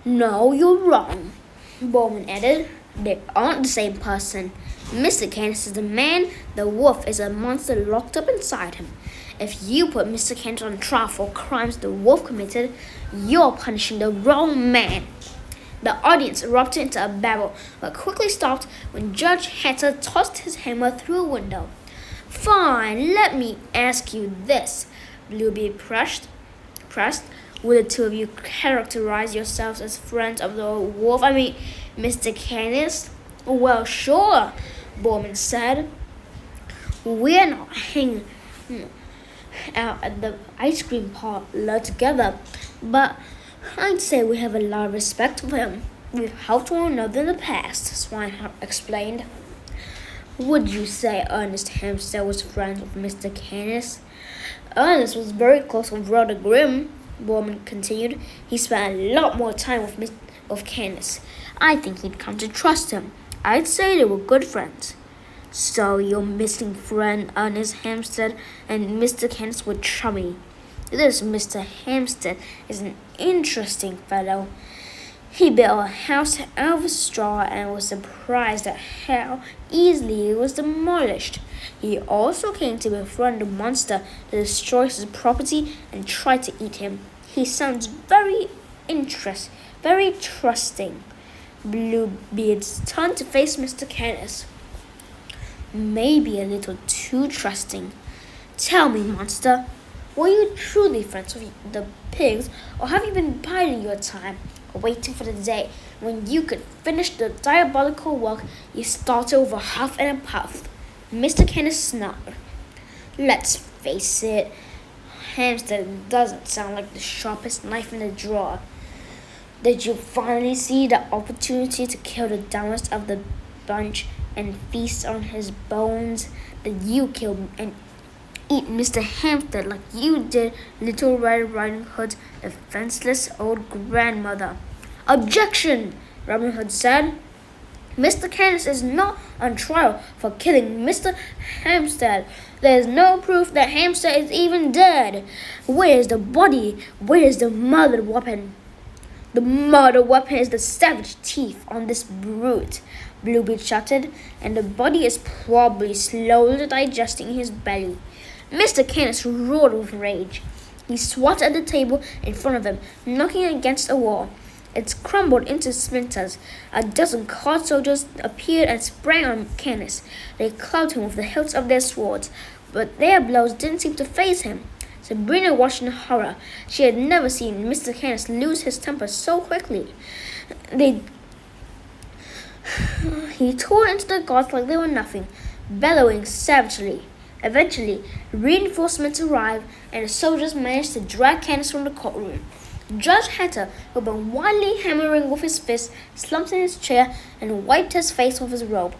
No, you're wrong, Bowman added. They aren't the same person. Mr. Canis is the man, the wolf is a monster locked up inside him. If you put Mr. Canis on trial for crimes the wolf committed, you're punishing the wrong man. The audience erupted into a babble, but quickly stopped when Judge Hatter tossed his hammer through a window. Fine, let me ask you this, Bluebeard pressed. Would the two of you characterize yourselves as friends of the wolf? Mr. Canis? Well, sure, Bowman said. We're not hanging out at the ice cream parlor together, but I'd say we have a lot of respect for him. We've helped one another in the past, Swinehart explained. Would you say Ernest Hempstead was friends with Mr. Canis? Ernest was very close with Brother Grimm, Bowman continued. He spent a lot more time with Canis. I think he'd come to trust him. I'd say they were good friends. So your missing friend Ernest Hempstead and Mr. Canis were chummy. This Mr. Hempstead is an interesting fellow. He built a house out of straw and was surprised at how easily it was demolished. He also came to befriend a monster that destroys his property and tried to eat him. He sounds very trusting. Bluebeard's turned to face Mr. Canis. Maybe a little too trusting. Tell me, monster, were you truly friends with the pigs, or have you been biding your time, waiting for the day when you could finish the diabolical work you started over huff and a puff? Mr. Canis snarled. Let's face it, Hempstead doesn't sound like the sharpest knife in the drawer. Did you finally see the opportunity to kill the dumbest of the bunch and feast on his bones? Did you kill and eat Mr. Hempstead like you did Little Red Riding Hood's defenseless old grandmother? Objection, Robin Hood said. Mr. Canis is not on trial for killing Mr. Hempstead. There is no proof that Hempstead is even dead. Where's the body? Where's the murder weapon? The murder weapon is the savage teeth on this brute, Bluebeard shouted, and the body is probably slowly digesting his belly. Mr. Canis roared with rage. He swatted at the table in front of him, knocking it against a wall. It crumbled into splinters. A dozen card soldiers appeared and sprang on Canis. They clubbed him with the hilts of their swords, but their blows didn't seem to faze him. Sabrina watched in horror. She had never seen Mr. Canis lose his temper so quickly. He tore into the guards like they were nothing, bellowing savagely. Eventually, reinforcements arrived, and the soldiers managed to drag Canis from the courtroom. Judge Hatter, who had been wildly hammering with his fist, slumped in his chair and wiped his face with his robe.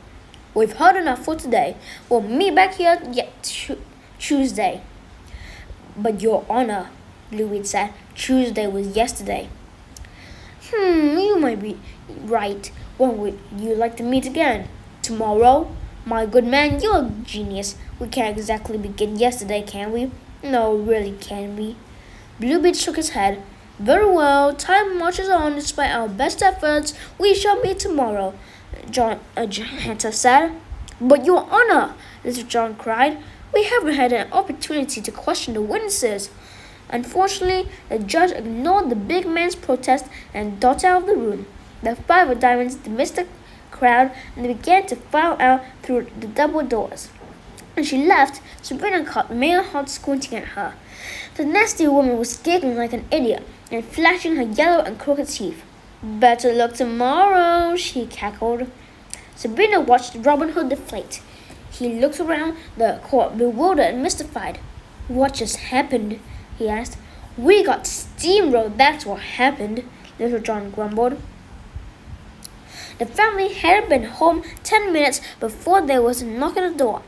We've heard enough for today. We'll meet back here Tuesday. But Your Honor, Bluebeard said, Tuesday was yesterday. You might be right. When would you like to meet again? Tomorrow? My good man, you're a genius. We can't exactly begin yesterday, can we? No, really, can we? Bluebeard shook his head. Very well, time marches on despite our best efforts. We shall meet tomorrow, John Hatter said. But Your Honor, Little John cried, we haven't had an opportunity to question the witnesses. Unfortunately, the judge ignored the big man's protest and darted out of the room. The Five of Diamonds dismissed the crowd and they began to file out through the double doors. When she left, Sabrina caught Mayor Hart squinting at her. The nasty woman was giggling like an idiot and flashing her yellow and crooked teeth. Better luck tomorrow, she cackled. Sabrina watched Robin Hood deflate. He looked around the court, bewildered and mystified. What just happened? He asked. We got steamrolled, that's what happened, Little John grumbled. The family hadn't been home 10 minutes before there was a knock at the door.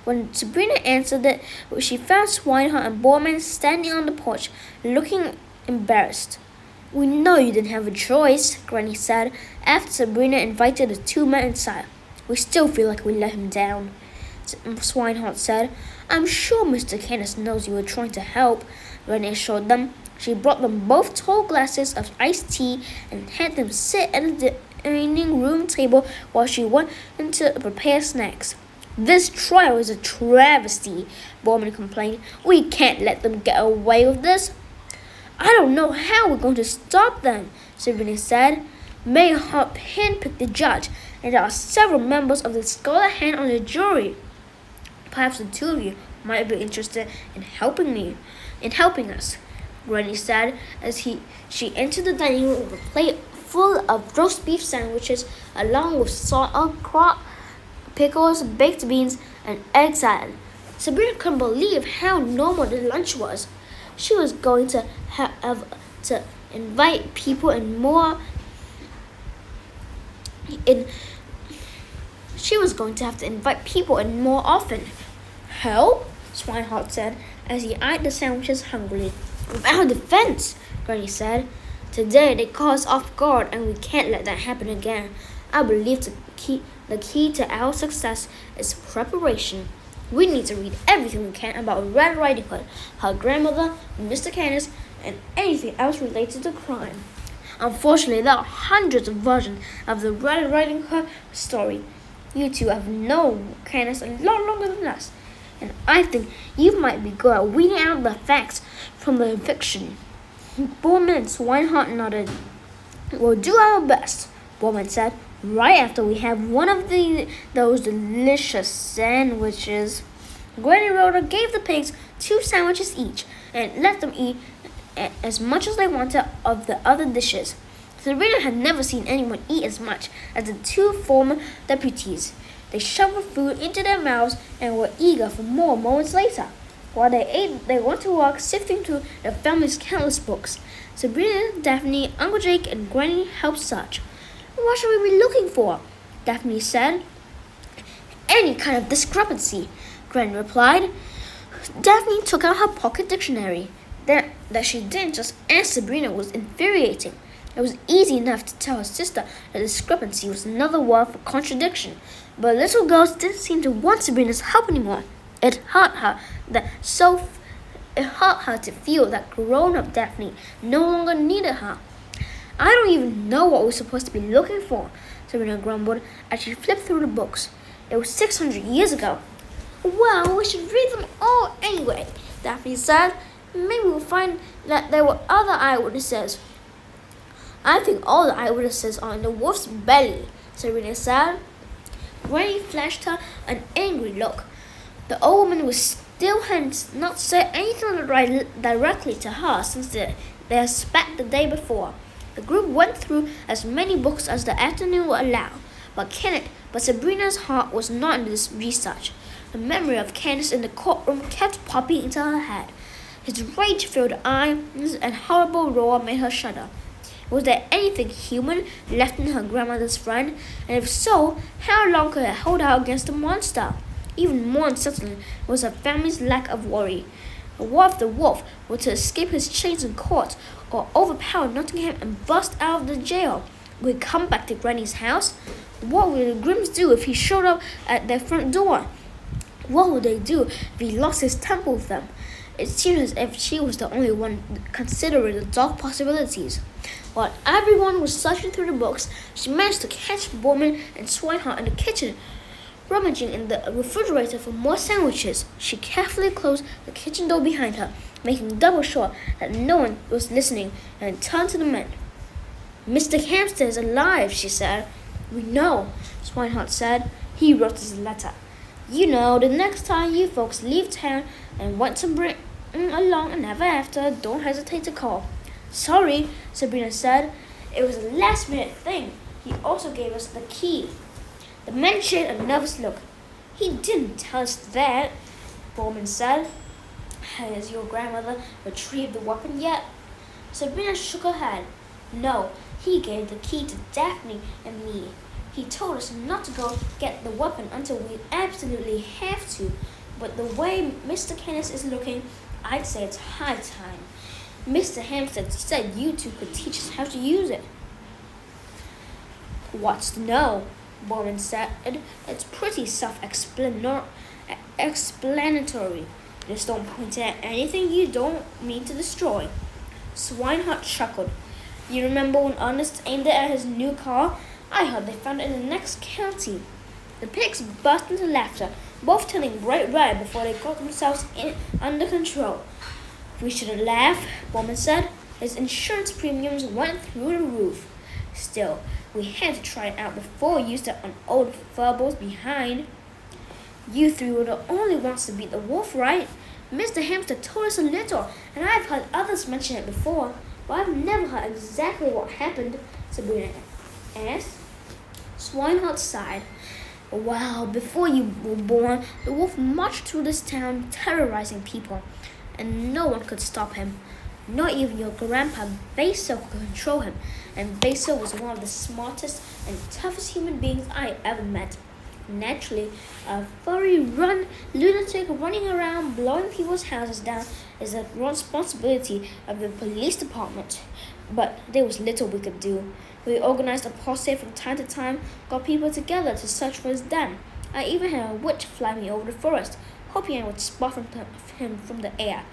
When Sabrina answered it, she found Swinehart and Bowman standing on the porch, looking embarrassed. We know you didn't have a choice, Granny said, after Sabrina invited the two men inside. We still feel like we let him down, Swinehart said. I'm sure Mr. Canis knows you were trying to help, Granny assured them. She brought them both tall glasses of iced tea and had them sit at the dining room table while she went in to prepare snacks. This trial is a travesty, Bowman complained. We can't let them get away with this. I don't know how we're going to stop them, Sabrina said. Mayor Hart handpicked the judge, and there are several members of the Scarlet Hand on the jury. Perhaps the two of you might be interested in helping us, Granny said as she entered the dining room with a plate full of roast beef sandwiches along with sauerkraut, pickles, baked beans, and egg salad. Sabrina couldn't believe how normal the lunch was. She was going to have to invite people and more in she was going to have to invite people in more often. Help? Swinehart said as he eyed the sandwiches hungrily. Without defense, Granny said. Today they caught us off guard and we can't let that happen again. I believe the key to our success is preparation. We need to read everything we can about Red Riding Hood, her grandmother, Mr. Candace, and anything else related to crime. Unfortunately, there are hundreds of versions of the Red Riding Hood story. You two have known Candace a lot longer than us, and I think you might be good at weeding out the facts from the fiction. Bowman and Swinehart nodded. We'll do our best, Bowman said, right after we have one of those delicious sandwiches. Granny Rhoda gave the pigs 2 sandwiches each and let them eat as much as they wanted of the other dishes. Sabrina had never seen anyone eat as much as the 2 former deputies. They shoveled food into their mouths and were eager for more moments later. While they ate, they went to work sifting through their family's countless books. Sabrina, Daphne, Uncle Jake, and Granny helped search. What should we be looking for? Daphne said. Any kind of discrepancy, Granny replied. Daphne took out her pocket dictionary. That she didn't just ask Sabrina was infuriating. It was easy enough to tell her sister that discrepancy was another word for contradiction, but little girls didn't seem to want Sabrina's help anymore. It hurt her to feel that grown-up Daphne no longer needed her. I don't even know what we're supposed to be looking for, Sabrina grumbled as she flipped through the books. It was 600 years ago. Well, we should read them all anyway, Daphne said. Maybe we'll find that there were other eyewitnesses. I think all the eyewitnesses are in the wolf's belly, Sabrina said. Granny flashed her an angry look. The old woman still had not said anything directly to her since they had spat the day before. The group went through as many books as the afternoon would allow, but Sabrina's heart was not in this research. The memory of Candace in the courtroom kept popping into her head. His rage-filled eyes and horrible roar made her shudder. Was there anything human left in her grandmother's friend? And if so, how long could it hold out against the monster? Even more unsettling was her family's lack of worry. What if the wolf were to escape his chains in court, or overpower Nottingham and bust out of the jail? Would he come back to Granny's house? What would the Grimms do if he showed up at their front door? What would they do if he lost his temper with them? It seemed as if she was the only one considering the dark possibilities. While everyone was searching through the books, she managed to catch Bowman and Swinehart in the kitchen, rummaging in the refrigerator for more sandwiches. She carefully closed the kitchen door behind her, making double sure that no one was listening, and turned to the men. Mr. Hampstead is alive, she said. We know, Swinehart said. He wrote us a letter. You know, the next time you folks leave town and want to bring along an ever after, don't hesitate to call. Sorry, Sabrina said. It was a last-minute thing. He also gave us the key. The men shared a nervous look. He didn't tell us that, Bowman said. Has your grandmother retrieved the weapon yet? Sabrina shook her head. No, he gave the key to Daphne and me. He told us not to go get the weapon until we absolutely have to. But the way Mr. Candace is looking, I'd say it's high time. Mr. Hampstead said you two could teach us how to use it. What's to know? Bowman said. It's pretty self-explanatory. Just don't point at anything you don't mean to destroy. Swinehart chuckled. You remember when Ernest aimed it at his new car? I heard they found it in the next county. The pigs burst into laughter, both turning bright red before they got themselves under control. We shouldn't laugh, Bowman said. His insurance premiums went through the roof. Still, we had to try it out before we used it on old Furballs behind. You three were the only ones to beat the wolf, right? Mr. Hamster told us a little, and I've heard others mention it before, but I've never heard exactly what happened, Sabrina asked. Swinehart sighed. Well, before you were born, the wolf marched through this town, terrorizing people, and no one could stop him. Not even your grandpa Basil could control him, and Basil was one of the smartest and toughest human beings I ever met. Naturally, a furry lunatic running around blowing people's houses down is the responsibility of the police department. But there was little we could do. We organized a posse from time to time, got people together to search for his den. I even had a witch fly me over the forest, hoping I would spot him from the air.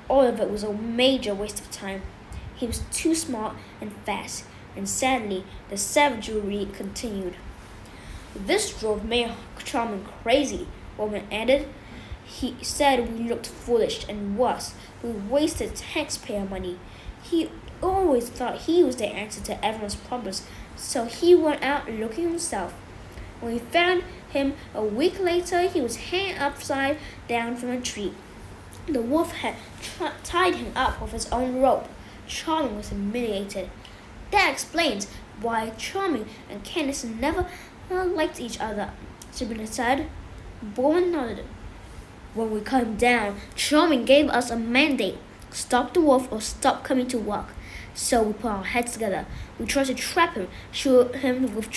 All of it was a major waste of time. He was too smart and fast, and sadly, the savagery continued. This drove Mayor Charming crazy, Bowman added. He said we looked foolish, and worse, we wasted taxpayer money. He always thought he was the answer to everyone's problems, so he went out looking himself. When we found him a week later, he was hanging upside down from a tree. The wolf had tied him up with his own rope. Charming was humiliated. That explains why Charming and Candace never liked each other, Sabrina said. Bowman nodded. When we cut him down, Charming gave us a mandate. Stop the wolf or stop coming to work. So we put our heads together. We tried to trap him, shoot him with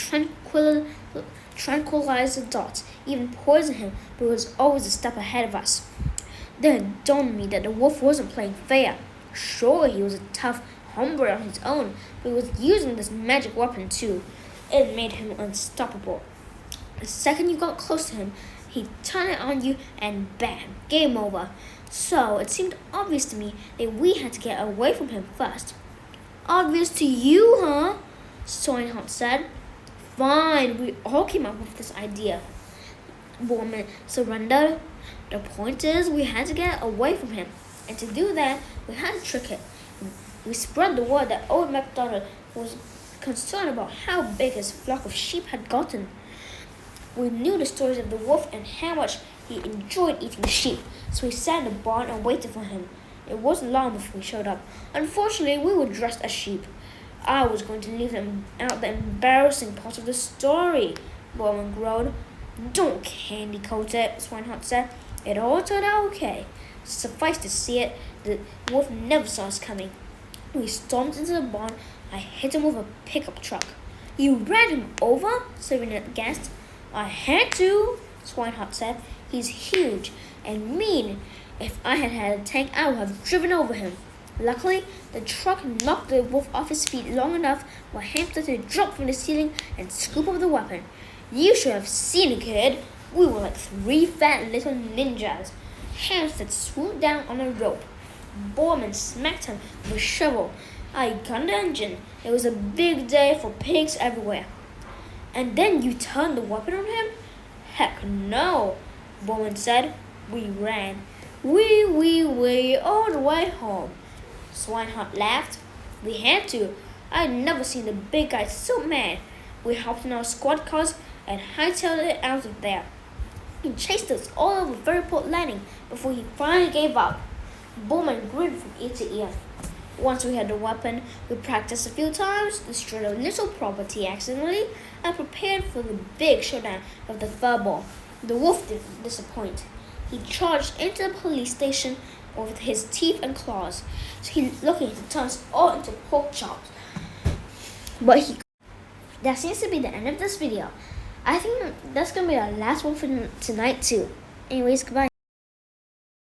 tranquilizer dots, even poison him, but he was always a step ahead of us. Then it dawned on me that the wolf wasn't playing fair. Sure, he was a tough hombre on his own, but he was using this magic weapon too. It made him unstoppable. The second you got close to him, he'd turn it on you and bam, game over. So it seemed obvious to me that we had to get away from him first. Obvious to you, huh? Swinehart said. Fine, we all came up with this idea. Bowman surrendered. The point is, we had to get away from him, and to do that, we had to trick him. We spread the word that old MacDonald was concerned about how big his flock of sheep had gotten. We knew the stories of the wolf and how much he enjoyed eating sheep, so we sat in the barn and waited for him. It wasn't long before he showed up. Unfortunately, we were dressed as sheep. I was going to leave them out the embarrassing part of the story, Bowman growled. Don't candy coat it, Swinehart said. It all turned out okay. Suffice to say it, the wolf never saw us coming. We stormed into the barn. I hit him with a pickup truck. You ran him over? Sabrina gasped. I had to, Swinehart said. He's huge and mean. If I had had a tank, I would have driven over him. Luckily, the truck knocked the wolf off his feet long enough for Hamster to drop from the ceiling and scoop up the weapon. You should have seen it, kid. We were like three fat little ninjas. Hamster swooped down on a rope. Bowman smacked him with a shovel. I gunned the engine. It was a big day for pigs everywhere. And then you turned the weapon on him? Heck no, Bowman said. We ran. Wee, all the way home. Swinehart laughed. We had to. I'd never seen the big guy so mad. We hopped in our squad cars and hightailed it out of there. He chased us all over Fairport Landing before he finally gave up. Bowman grinned from ear to ear. Once we had the weapon, we practiced a few times, destroyed a little property accidentally, and prepared for the big showdown of the furball. The wolf didn't disappoint. He charged into the police station with his teeth and claws, looking to turn us all into pork chops. But that seems to be the end of this video. I think that's going to be our last one for tonight too. Anyways, goodbye.